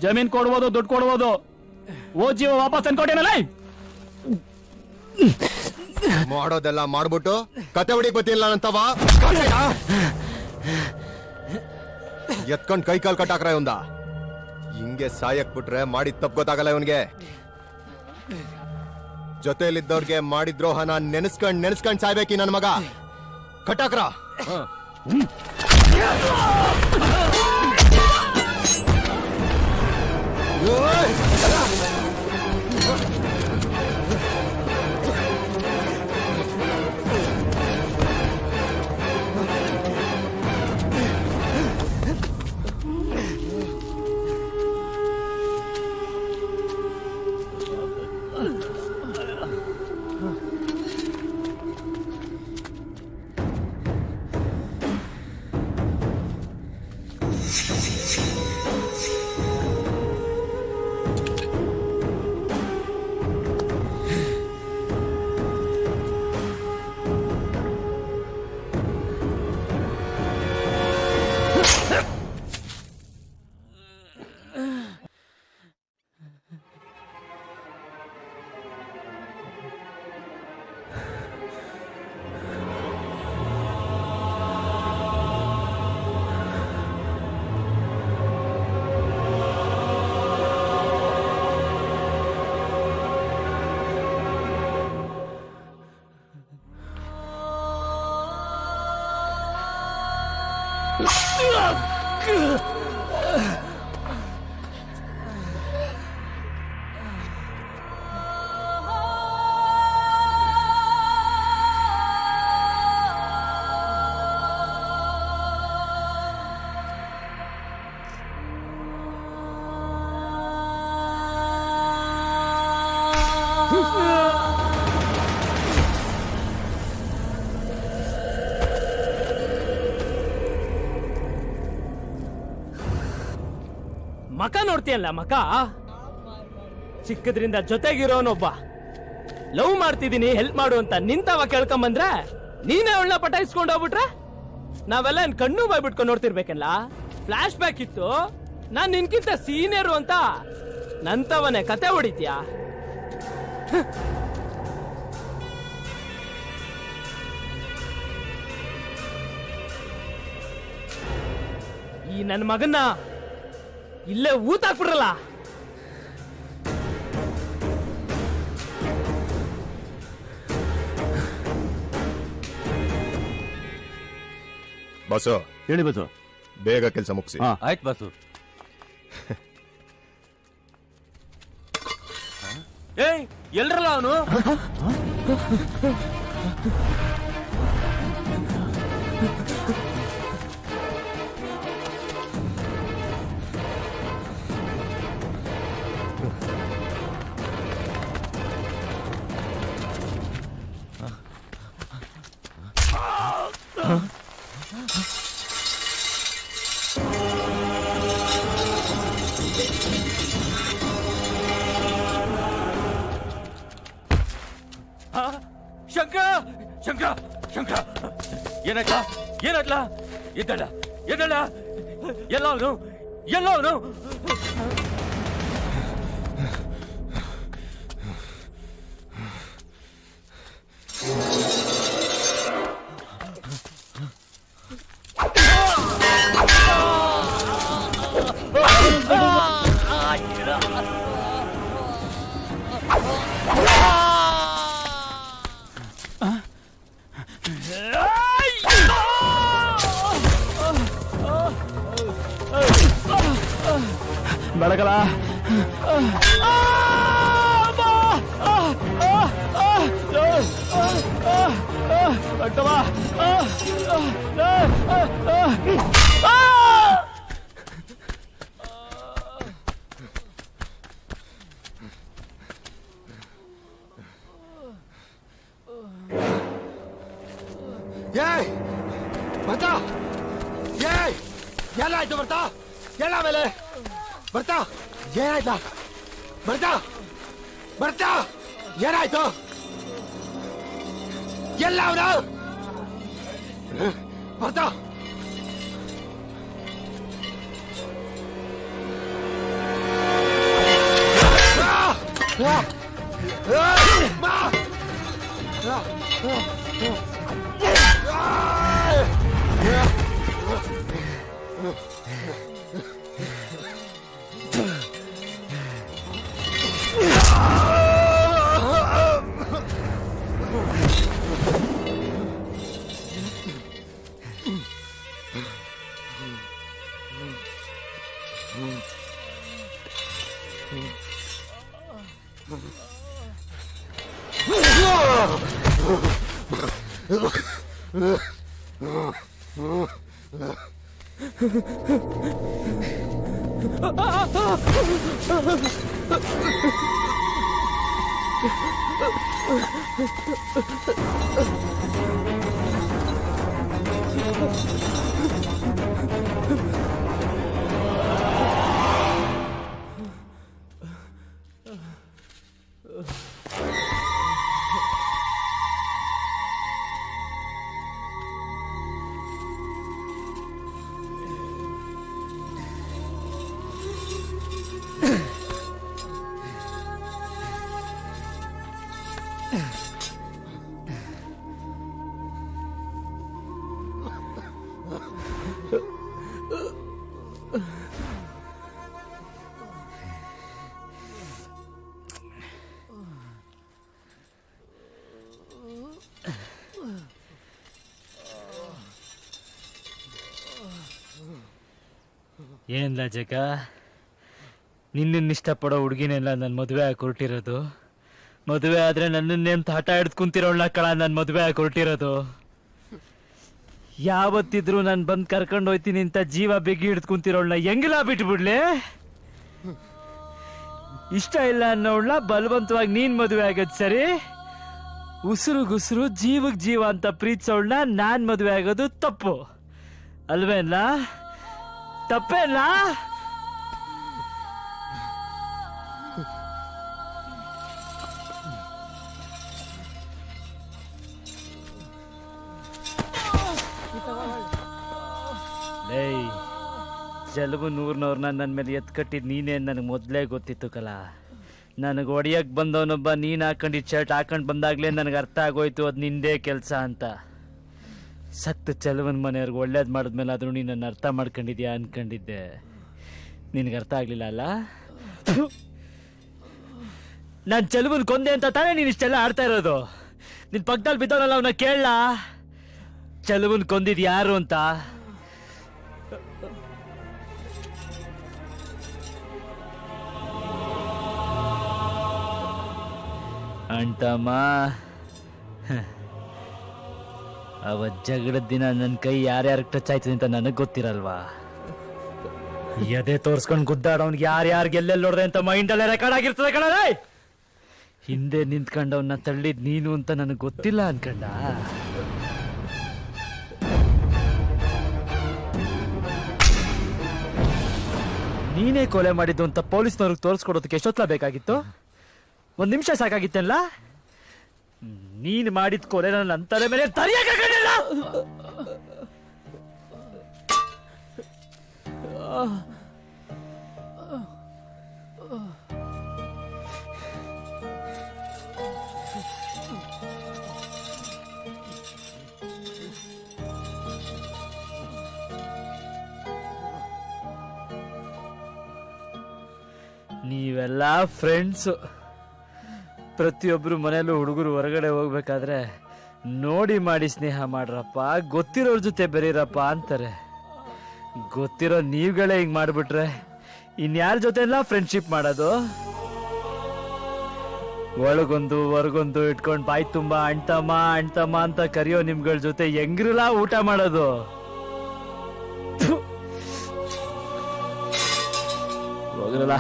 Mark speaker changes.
Speaker 1: ಜಮೀನ್ ಕೊಡ್ಬೋದು, ದುಡ್ಡು ಕೊಡ್ಬೋದು. ಓ ಜೀವ ವಾಪಸ್ ಅನ್ಕೊಟ್ಟೇನಲ್ಲ.
Speaker 2: ಮಾಡೋದೆಲ್ಲ ಮಾಡ್ಬಿಟ್ಟು ಕತೆ ಹೊಡಿಕ್ ಗೊತ್ತಿಲ್ಲ ಅಂತವ ಎತ್ಕೊಂಡ್ ಕೈ ಕಾಲ್ ಕಟ್ಟಾಕ್ರ ಇವಂದ. ಹಿಂಗೆ ಸಾಯಕ್ ಬಿಟ್ರೆ ಮಾಡಿದ್ ತಪ್ಪು ಗೊತ್ತಾಗಲ್ಲ ಇವನ್ಗೆ. ಜೊತೆಯಲ್ಲಿದ್ದವ್ರಿಗೆ ಮಾಡಿದ್ರೋಹನ ನೆನೆಸ್ಕೊಂಡ್ ಸಾಯ್ಬೇಕಿ ನನ್ ಮಗ. ಕಟ್ಟಾಕ್ರ.
Speaker 3: ಮಕ ನೋಡ್ತೀಯಲ್ಲ, ಮಕ ಚಿಕ್ಕದ್ರಿಂದ ಜೊತೆಗಿರೋನೊಬ್ಬ ಲವ್ ಮಾಡ್ತಿದ್ದೀನಿ ಹೆಲ್ಪ್ ಮಾಡು ಅಂತ ನಿಂತವ ಕೇಳ್ಕೊಂಬಂದ್ರೆ ನೀನೇ ಒಳ್ಳೆ ಪಟಾಯಿಸ್ಕೊಂಡು ಹೋಗ್ಬಿಟ್ರೆ ನಾವೆಲ್ಲ ಏನ್ ಕಣ್ಣು ಬಾಯ್ ಬಿಟ್ಕೊಂಡು ನೋಡ್ತಿರ್ಬೇಕಲ್ಲ. ಫ್ಲಾಶ್ ಬ್ಯಾಕ್ ಇತ್ತು, ನಾನ್ ನಿನ್ಕಿಂತ ಸೀನಿಯರು ಅಂತ ನಂತವನೇ ಕತೆ ಹೊಡಿತ್ಯಾ. ಈ ನನ್ನ ಮಗನ್ನ ಇಲ್ಲೇ ಊತಾಕ್ಬಿಡ್ರಲ್ಲ.
Speaker 2: ಬಸ್ಸು
Speaker 1: ಹೇಳಿ ಬಸ್ಸು.
Speaker 2: ಬೇಗ ಕೆಲಸ ಮುಗಿಸಿ.
Speaker 1: ಆಯ್ತು ಬಸ್ಸು.
Speaker 3: ಏಯ್ ಎಲ್ರಲ್ಲ ಅವನು? ಶಂಕರ ಶಂಕರ ಶಂಕರ ಏನಾಯ್ತ ಏನಾಯ್ತಲ್ಲ? ಎದ್ದಲ್ಲ ಎದ್ದಲ್ಲ. ಎಲ್ಲ ಅವನು ಎಲ್ಲ ಅವನು?
Speaker 1: ಬೆಳಗಲ
Speaker 2: ಬರ್ತಾ ಎಲ್ಲ ಆಯ್ತು. ಬರ್ತಾ ಎಲ್ಲ ಮೇಲೆ ಬರ್ತಾ ಏನಾಯ್ತಾ? ಬರ್ತಾ ಬರ್ತಾ ಏನಾಯ್ತು? ಎಲ್ಲ ಅವನು ಬರ್ತಾ
Speaker 1: ಏನ್ಲ ಜಗ, ನಿನ್ನ ಇಷ್ಟಪಡೋ ಹುಡುಗಿನೆಲ್ಲ ನನ್ನ ಮದುವೆ ಆಗಿ ಹೊರಟಿರೋದು. ಮದುವೆ ಆದ್ರೆ ನನ್ನನ್ನೇಂತ ಹಠ ಹಿಡ್ದು ಕುಂತಿರೋಳ್ನ ಕಳ ನನ್ನ ಮದುವೆ ಆಗಿ ಹೊರಟಿರೋದು. ಯಾವತ್ತಿದ್ರು ನಾನು ಬಂದು ಕರ್ಕೊಂಡು ಹೋಯ್ತೀನಿ ಅಂತ ಜೀವ ಬೆಗಿ ಹಿಡ್ದು ಕುಂತಿರೋಳ್ನ ಹೆಂಗಿಲ್ಲ ಬಿಟ್ಬಿಡ್ಲಿ? ಇಷ್ಟ ಇಲ್ಲ ಅನ್ನೋಳ್ನ ಬಲವಂತವಾಗಿ ನೀನ್ ಮದುವೆ ಆಗೋದು ಸರಿ, ಉಸಿರುಗುಸಿರು ಜೀವಕ್ ಜೀವ ಅಂತ ಪ್ರೀತಿಸೋಳ್ನ ನಾನ್ ಮದುವೆ ಆಗೋದು ತಪ್ಪು ಅಲ್ವೇನ? ತಪ್ಪೇನಾ? ಜಲಬು ನೂರ್ನವ್ರನ್ನ ನನ್ನ ಮೇಲೆ ಎತ್ಕಟ್ಟಿದ್ ನೀನೇ ನನಗೆ ಮೊದಲೇ ಗೊತ್ತಿತ್ತು ಕಲ. ನನಗೆ ಒಡೆಯಕ್ಕೆ ಬಂದವನೊಬ್ಬ ನೀನು ಹಾಕೊಂಡಿದ್ದ ಶರ್ಟ್ ಹಾಕೊಂಡು ಬಂದಾಗಲೇ ನನಗೆ ಅರ್ಥ ಆಗೋಯ್ತು ಅದು ನಿಂದೇ ಕೆಲಸ ಅಂತ. ಸತ್ತು ಚಲವನ್ ಮನೆಯವ್ರಿಗೆ ಒಳ್ಳೇದು ಮಾಡಿದ್ಮೇಲೆ ಆದ್ರೂ ನೀನು ನನ್ನ ಅರ್ಥ ಮಾಡ್ಕೊಂಡಿದ್ಯಾ ಅನ್ಕೊಂಡಿದ್ದೆ. ನಿನಗೆ ಅರ್ಥ ಆಗ್ಲಿಲ್ಲ ಅಲ್ಲ? ನಾನು ಚಲವನ್ ಕೊಂದೆ ಅಂತ ತಾನೇ ನೀನು ಇಷ್ಟೆಲ್ಲ ಆಡ್ತಾ ಇರೋದು. ನಿನ್ ಪಕ್ಕದಲ್ಲಿ ಬಿದ್ದವನಲ್ಲ ಅವನ್ನ ಕೇಳಲ್ಲ, ಚಲವನ್ ಕೊಂದಿದ್ ಯಾರು ಅಂತ. ಅಂಟಮ್ಮ, ಅವತ್ ಜಗಳದ ದಿನ ನನ್ನ ಕೈ ಯಾರ್ಯಾರಿಗೆ ಟಚ್ ಆಯ್ತದೆ ಅಂತ ನನಗೆ ಗೊತ್ತಿರಲ್ವಾ? ಎದೆ ತೋರ್ಸ್ಕೊಂಡು ಗುದ್ದಾಡೋನ್ಗೆ ಯಾರ್ಯಾರಿಗೆ ಎಲ್ಲೆಲ್ಲಿ ನೋಡ್ದೆ ಅಂತ ಮೈಂಡಲ್ಲೇ ರೆಕಾರ್ಡ್ ಆಗಿರ್ತದೆ ಕಣಲೇ. ಹಿಂದೆ ನಿಂತ್ಕೊಂಡವನ್ನ ತಳ್ಳಿದ್ ನೀನು ಅಂತ ನನಗೆ ಗೊತ್ತಿಲ್ಲ ಅನ್ಕಂಡ. ನೀನೇ ಕೊಲೆ ಮಾಡಿದ್ದು ಅಂತ ಪೊಲೀಸ್ನವ್ರಿಗೆ ತೋರಿಸ್ಕೊಡೋದಕ್ಕೆ ಎಷ್ಟೊತ್ತಲ ಬೇಕಾಗಿತ್ತು? 1 ನಿಮಿಷ ಸಾಕಾಗಿತ್ತಲ್ಲ? ನೀನು ಮಾಡಿದ ಕೊಲೆ ನನ್ನ ತಲೆ ಮೇಲೆ ತರಿಯಾಗಲಿಲ್ಲ. ನೀವೆಲ್ಲ ಫ್ರೆಂಡ್ಸು. ಪ್ರತಿಯೊಬ್ಬರು ಮನೆಯಲ್ಲೂ ಹುಡುಗರು ಹೊರಗಡೆ ಹೋಗ್ಬೇಕಾದ್ರೆ ನೋಡಿ ಮಾಡಿ ಸ್ನೇಹ ಮಾಡ್ರಪ್ಪ, ಗೊತ್ತಿರೋರ್ ಜೊತೆ ಬೆರೀರಪ್ಪ ಅಂತಾರೆ. ಗೊತ್ತಿರೋ ನೀವುಗಳೇ ಹಿಂಗೆ ಮಾಡಿಬಿಟ್ರೆ ಇನ್ಯಾರ ಜೊತೆ ಎಲ್ಲ ಫ್ರೆಂಡ್ಶಿಪ್ ಮಾಡೋದು? ಒಳಗೊಂದು ಹೊರಗೊಂದು ಇಟ್ಕೊಂಡು ಬಾಯಿ ತುಂಬ ಅಣ್ತಮ್ಮ ಅಣ್ತಮ್ಮ ಅಂತ ಕರೆಯೋ ನಿಮ್ಗಳ ಜೊತೆ ಹೆಂಗ್ರಲ್ಲ ಊಟ ಮಾಡೋದು? ಹೋಗ್ರಲ್ಲ.